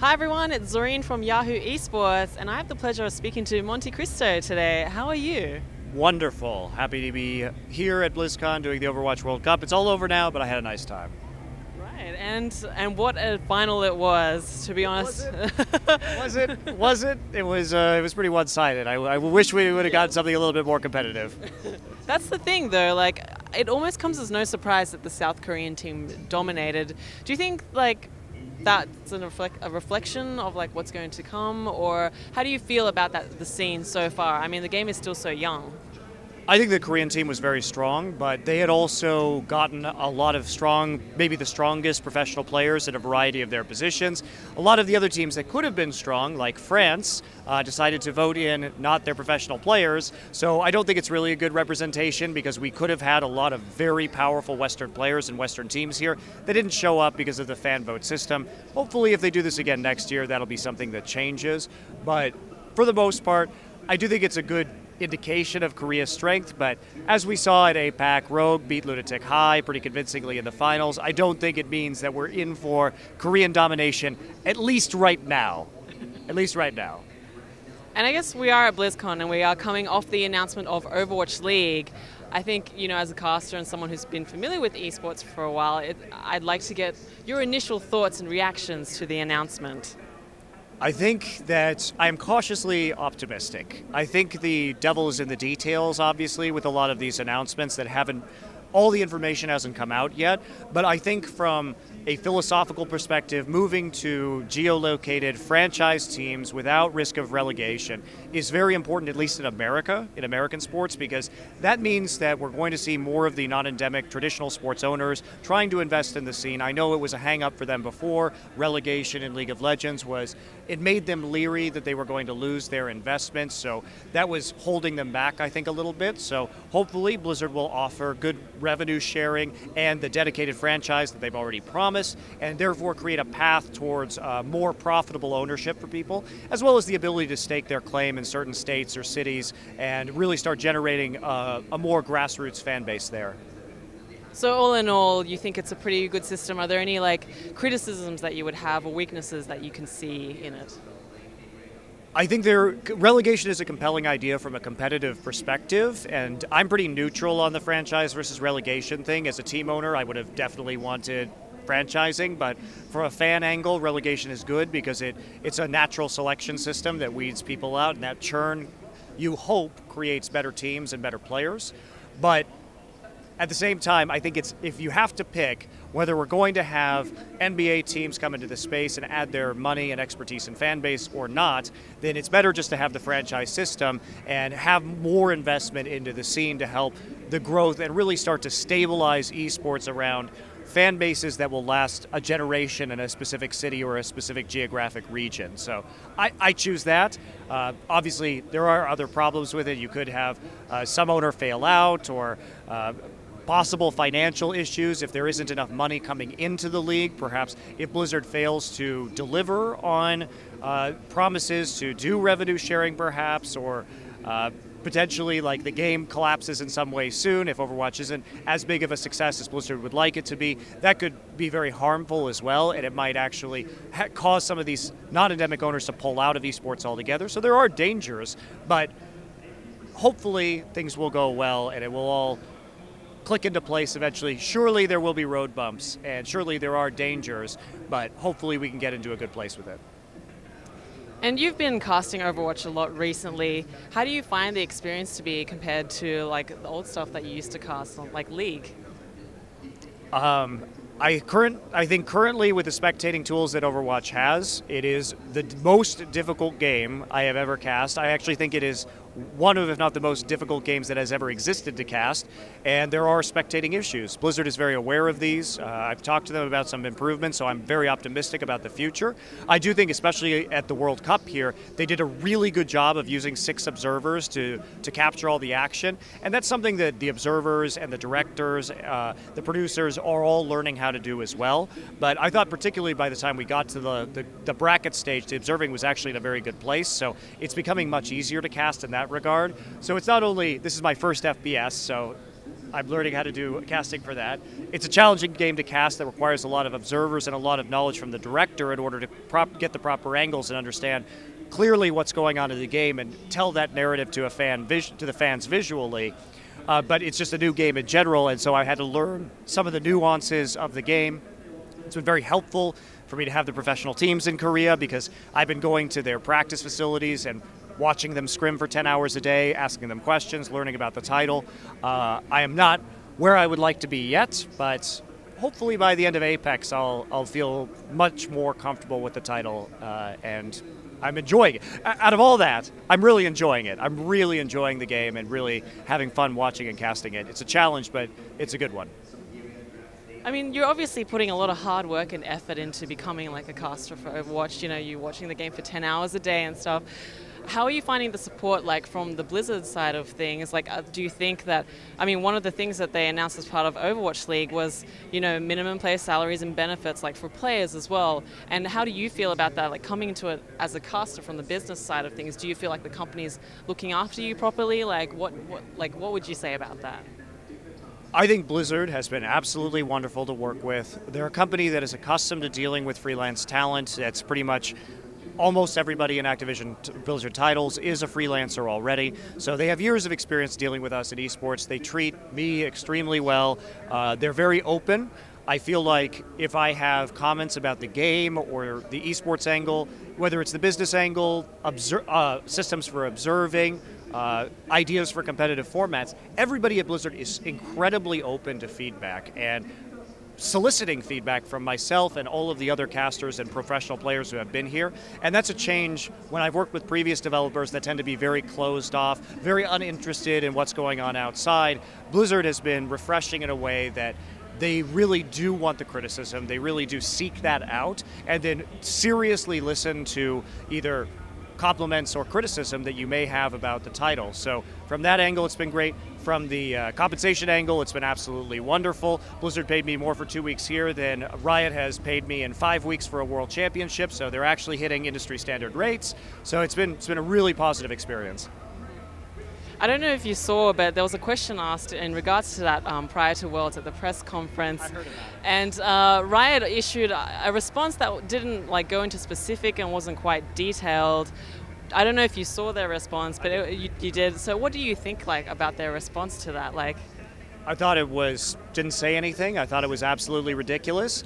Hi everyone, it's Zorine from Yahoo Esports, and I have the pleasure of speaking to MonteCristo today. How are you? Wonderful. Happy to be here at BlizzCon doing the Overwatch World Cup. It's all over now, but I had a nice time. Right, and what a final it was, to be honest. Was it? It was pretty one-sided. I wish we would have gotten something a little bit more competitive. That's the thing though, like, it almost comes as no surprise that the South Korean team dominated. Do you think, like, that's a reflection of like what's going to come, or how do you feel about the scene so far? I mean, the game is still so young. I think the Korean team was very strong, but they had also gotten a lot of strong, maybe the strongest professional players at a variety of their positions. A lot of the other teams that could have been strong, like France, decided to vote in not their professional players. So I don't think it's really a good representation, because we could have had a lot of very powerful Western players and Western teams here that didn't show up because of the fan vote system. Hopefully, if they do this again next year, that'll be something that changes. But for the most part, I do think it's a good indication of Korea's strength, but as we saw at APAC, Rogue beat Lunatic High pretty convincingly in the finals. I don't think it means that we're in for Korean domination, at least right now. At least right now. And I guess we are at BlizzCon and we are coming off the announcement of Overwatch League. I think, you know, as a caster and someone who's been familiar with esports for a while, I'd like to get your initial thoughts and reactions to the announcement. I think that I am cautiously optimistic. I think the devil is in the details, obviously, with a lot of these announcements that all the information hasn't come out yet. But I think from a philosophical perspective, moving to geolocated franchise teams without risk of relegation is very important, at least in America, in American sports, because that means that we're going to see more of the non-endemic traditional sports owners trying to invest in the scene. I know it was a hang-up for them before. Relegation in League of Legends it made them leery that they were going to lose their investments, so that was holding them back, I think, a little bit. So hopefully Blizzard will offer good revenue sharing and the dedicated franchise that they've already promised, and therefore create a path towards more profitable ownership for people, as well as the ability to stake their claim in certain states or cities and really start generating a more grassroots fan base there. So all in all, you think it's a pretty good system. Are there any like criticisms that you would have or weaknesses that you can see in it? I think relegation is a compelling idea from a competitive perspective, and I'm pretty neutral on the franchise versus relegation thing. As a team owner, I would have definitely wanted franchising, but from a fan angle, relegation is good because it's a natural selection system that weeds people out, and that churn, you hope, creates better teams and better players. But at the same time, I think if you have to pick whether we're going to have NBA teams come into the space and add their money and expertise and fan base or not, then it's better just to have the franchise system and have more investment into the scene to help the growth and really start to stabilize esports around fan bases that will last a generation in a specific city or a specific geographic region. So I choose that. Obviously, there are other problems with it. You could have some owner fail out, or possible financial issues if there isn't enough money coming into the league. Perhaps if Blizzard fails to deliver on promises to do revenue sharing, perhaps, or potentially like the game collapses in some way soon. If Overwatch isn't as big of a success as Blizzard would like it to be, that could be very harmful as well, and it might actually cause some of these non-endemic owners to pull out of esports altogether. So there are dangers, but hopefully things will go well and it will all click into place eventually. Surely there will be road bumps, and surely there are dangers, but hopefully we can get into a good place with it. And you've been casting Overwatch a lot recently. How do you find the experience to be compared to like the old stuff that you used to cast on like League? I think currently with the spectating tools that Overwatch has, it is the most difficult game I have ever cast. I actually think it is one of, if not the most difficult games that has ever existed to cast, and there are spectating issues. Blizzard is very aware of these. I've talked to them about some improvements, so I'm very optimistic about the future. I do think, especially at the World Cup here, they did a really good job of using 6 observers to capture all the action, and that's something that the observers and the directors, the producers are all learning how to do as well. But I thought particularly by the time we got to the bracket stage, the observing was actually in a very good place, so it's becoming much easier to cast in that regard. So it's not only, this is my first FPS, so I'm learning how to do casting for that. It's a challenging game to cast that requires a lot of observers and a lot of knowledge from the director in order to get the proper angles and understand clearly what's going on in the game and tell that narrative to the fans visually. But it's just a new game in general, and so I had to learn some of the nuances of the game. It's been very helpful for me to have the professional teams in Korea because I've been going to their practice facilities and watching them scrim for 10 hours a day, asking them questions, learning about the title. I am not where I would like to be yet, but hopefully by the end of Apex I'll feel much more comfortable with the title, and I'm enjoying it. Out of all that, I'm really enjoying it. I'm really enjoying the game and really having fun watching and casting it. It's a challenge, but it's a good one. I mean, you're obviously putting a lot of hard work and effort into becoming like a caster for Overwatch. You know, you're watching the game for 10 hours a day and stuff. How are you finding the support, like, from the Blizzard side of things? Like, do you think that, I mean, one of the things that they announced as part of Overwatch League was, you know, minimum player salaries and benefits, like, for players as well. And how do you feel about that, like, coming into it as a caster from the business side of things? Do you feel like the company's looking after you properly? Like, what would you say about that? I think Blizzard has been absolutely wonderful to work with. They're a company that is accustomed to dealing with freelance talent. That's pretty much almost everybody in Activision Blizzard titles is a freelancer already. So they have years of experience dealing with us in esports. They treat me extremely well. They're very open. I feel like if I have comments about the game or the esports angle, whether it's the business angle, systems for observing, ideas for competitive formats, everybody at Blizzard is incredibly open to feedback and soliciting feedback from myself and all of the other casters and professional players who have been here. And that's a change when I've worked with previous developers that tend to be very closed off, very uninterested in what's going on outside. Blizzard has been refreshing in a way that they really do want the criticism, they really do seek that out, and then seriously listen to either compliments or criticism that you may have about the title. So from that angle, it's been great. From the compensation angle, it's been absolutely wonderful. Blizzard paid me more for 2 weeks here than Riot has paid me in 5 weeks for a world championship, so they're actually hitting industry standard rates. So it's been a really positive experience. I don't know if you saw, but there was a question asked in regards to that prior to Worlds at the press conference. I heard of that. And Riot issued a response that didn't go into specific and wasn't quite detailed. I don't know if you saw their response, but you did. So what do you think about their response to that? I thought didn't say anything. I thought it was absolutely ridiculous.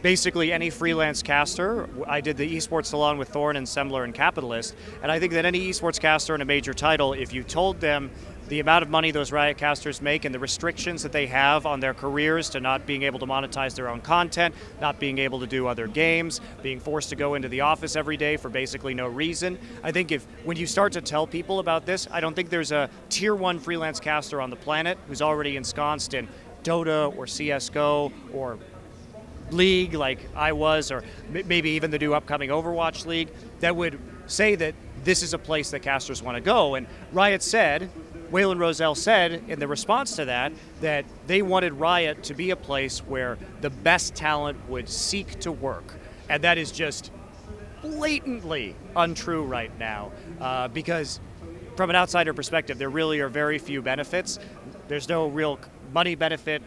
Basically, any freelance caster, I did the esports salon with Thorn and Sembler and Capitalist, and I think that any esports caster in a major title, if you told them the amount of money those Riot casters make and the restrictions that they have on their careers to not being able to monetize their own content, not being able to do other games, being forced to go into the office every day for basically no reason. I think when you start to tell people about this, I don't think there's a tier 1 freelance caster on the planet who's already ensconced in Dota or CSGO or League like I was, or maybe even the new upcoming Overwatch League, that would say that this is a place that casters want to go. And Riot said, Waylon Roselle said in the response to that they wanted Riot to be a place where the best talent would seek to work. And that is just blatantly untrue right now, because from an outsider perspective, there really are very few benefits. There's no real money benefit.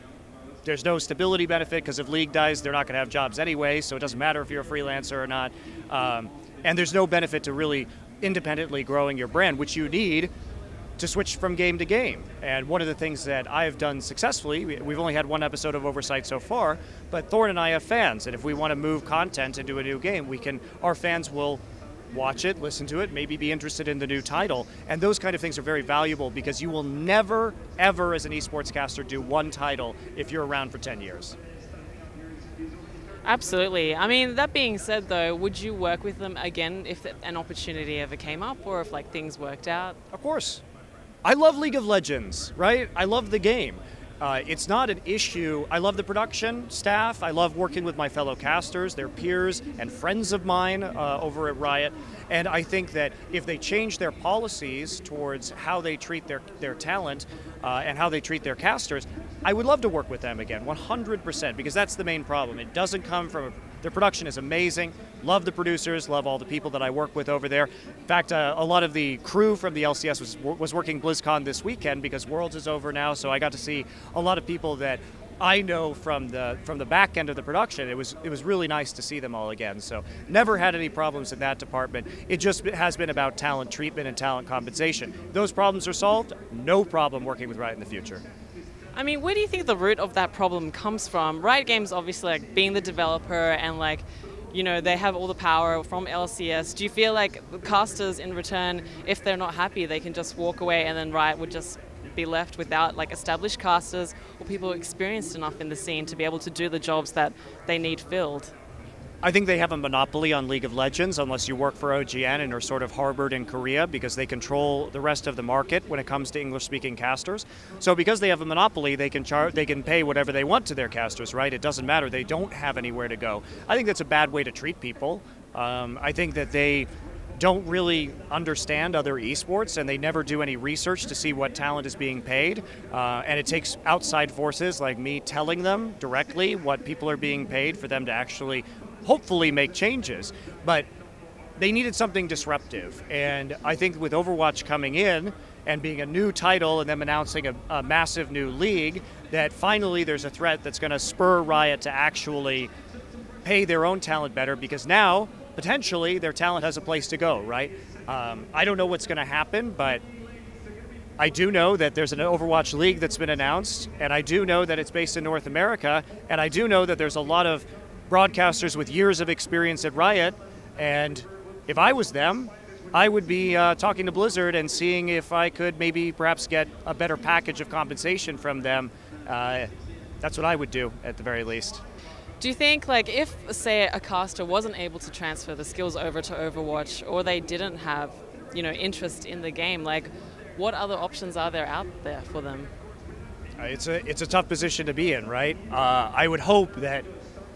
There's no stability benefit, because if League dies, they're not going to have jobs anyway, so it doesn't matter if you're a freelancer or not. And there's no benefit to really independently growing your brand, which you need to switch from game to game. And one of the things that I've done successfully, we've only had one episode of Oversight so far, but Thorn and I have fans, and if we want to move content into a new game, our fans will watch it, listen to it, maybe be interested in the new title. And those kind of things are very valuable, because you will never, ever, as an esports caster, do one title if you're around for 10 years. Absolutely. I mean, that being said, though, would you work with them again if an opportunity ever came up, or if things worked out? Of course. I love League of Legends, right? I love the game. It's not an issue. I love the production staff. I love working with my fellow casters, their peers and friends of mine over at Riot. And I think that if they change their policies towards how they treat their talent and how they treat their casters, I would love to work with them again, 100%, because that's the main problem. It doesn't come from Their production is amazing. Love the producers, love all the people that I work with over there. In fact, a lot of the crew from the LCS was working BlizzCon this weekend because Worlds is over now, so I got to see a lot of people that I know from the back end of the production. It was really nice to see them all again. So never had any problems in that department. It just has been about talent treatment and talent compensation. Those problems are solved. No problem working with Riot in the future. I mean, where do you think the root of that problem comes from? Riot Games obviously like being the developer and like, you know, they have all the power from LCS. Do you feel like the casters in return, if they're not happy, they can just walk away and then Riot would just be left without like established casters or people experienced enough in the scene to be able to do the jobs that they need filled? I think they have a monopoly on League of Legends unless you work for OGN and are sort of harbored in Korea because they control the rest of the market when it comes to English-speaking casters. So because they have a monopoly, they can pay whatever they want to their casters, right? It doesn't matter. They don't have anywhere to go. I think that's a bad way to treat people. I think that they don't really understand other esports and they never do any research to see what talent is being paid. And it takes outside forces like me telling them directly what people are being paid for them to actually hopefully make changes. But they needed something disruptive. And I think with Overwatch coming in and being a new title and them announcing a massive new league, that finally there's a threat that's going to spur Riot to actually pay their own talent better because now potentially their talent has a place to go, right? I don't know what's going to happen, but I do know that there's an Overwatch League that's been announced, and I do know that it's based in North America, and I do know that there's a lot of broadcasters with years of experience at Riot, and if I was them, I would be talking to Blizzard and seeing if I could maybe perhaps get a better package of compensation from them. That's what I would do at the very least. Do you think, like, if, say, a caster wasn't able to transfer the skills over to Overwatch, or they didn't have, you know, interest in the game, like, what other options are there out there for them? It's a tough position to be in, right? I would hope that,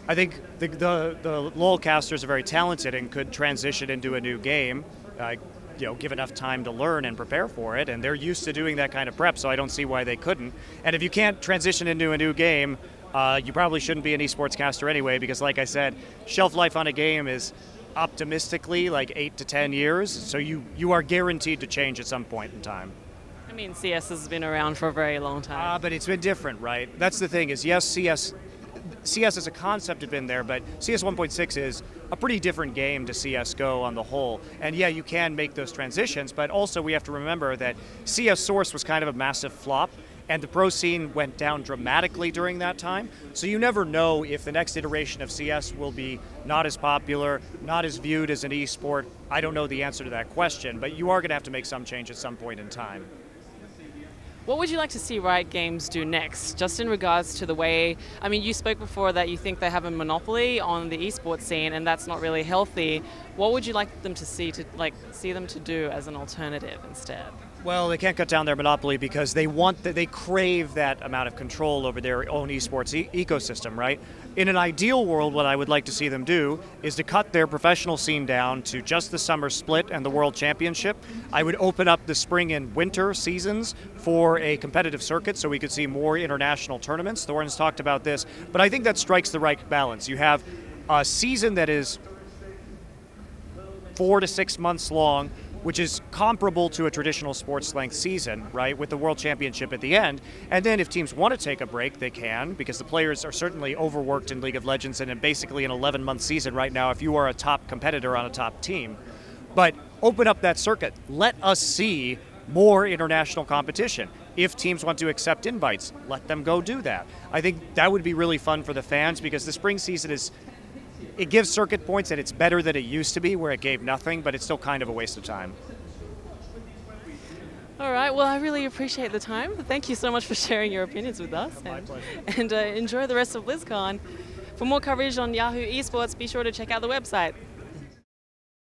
I think the LoL casters are very talented and could transition into a new game, you know, give enough time to learn and prepare for it, and they're used to doing that kind of prep, so I don't see why they couldn't. And if you can't transition into a new game, you probably shouldn't be an esports caster anyway, because like I said, shelf life on a game is optimistically like 8 to 10 years, so you are guaranteed to change at some point in time. I mean, CS has been around for a very long time. But it's been different, right? That's the thing is, yes, CS as a concept had been there, but CS 1.6 is a pretty different game to CSGO on the whole. And yeah, you can make those transitions, but also we have to remember that CS Source was kind of a massive flop, and the pro scene went down dramatically during that time. So you never know if the next iteration of CS will be not as popular, not as viewed as an esport. I don't know the answer to that question, but you are going to have to make some change at some point in time. What would you like to see Riot Games do next, just in regards to the way, I mean, you spoke before that you think they have a monopoly on the esports scene and that's not really healthy. What would you like them to see them to do as an alternative instead? Well, they can't cut down their monopoly because they crave that amount of control over their own esports ecosystem, right? In an ideal world, what I would like to see them do is to cut their professional scene down to just the summer split and the World Championship. I would open up the spring and winter seasons for a competitive circuit so we could see more international tournaments. Thorin's talked about this, but I think that strikes the right balance. You have a season that is 4 to 6 months long, which is comparable to a traditional sports length season, right, with the World Championship at the end. And then if teams want to take a break, they can, because the players are certainly overworked in League of Legends and in basically an 11-month season right now if you are a top competitor on a top team. But open up that circuit. Let us see more international competition. If teams want to accept invites, let them go do that. I think that would be really fun for the fans because the spring season it gives circuit points and it's better than it used to be where it gave nothing, but it's still kind of a waste of time. All right, well, I really appreciate the time. Thank you so much for sharing your opinions with us. My pleasure. And enjoy the rest of BlizzCon. For more coverage on Yahoo Esports, be sure to check out the website.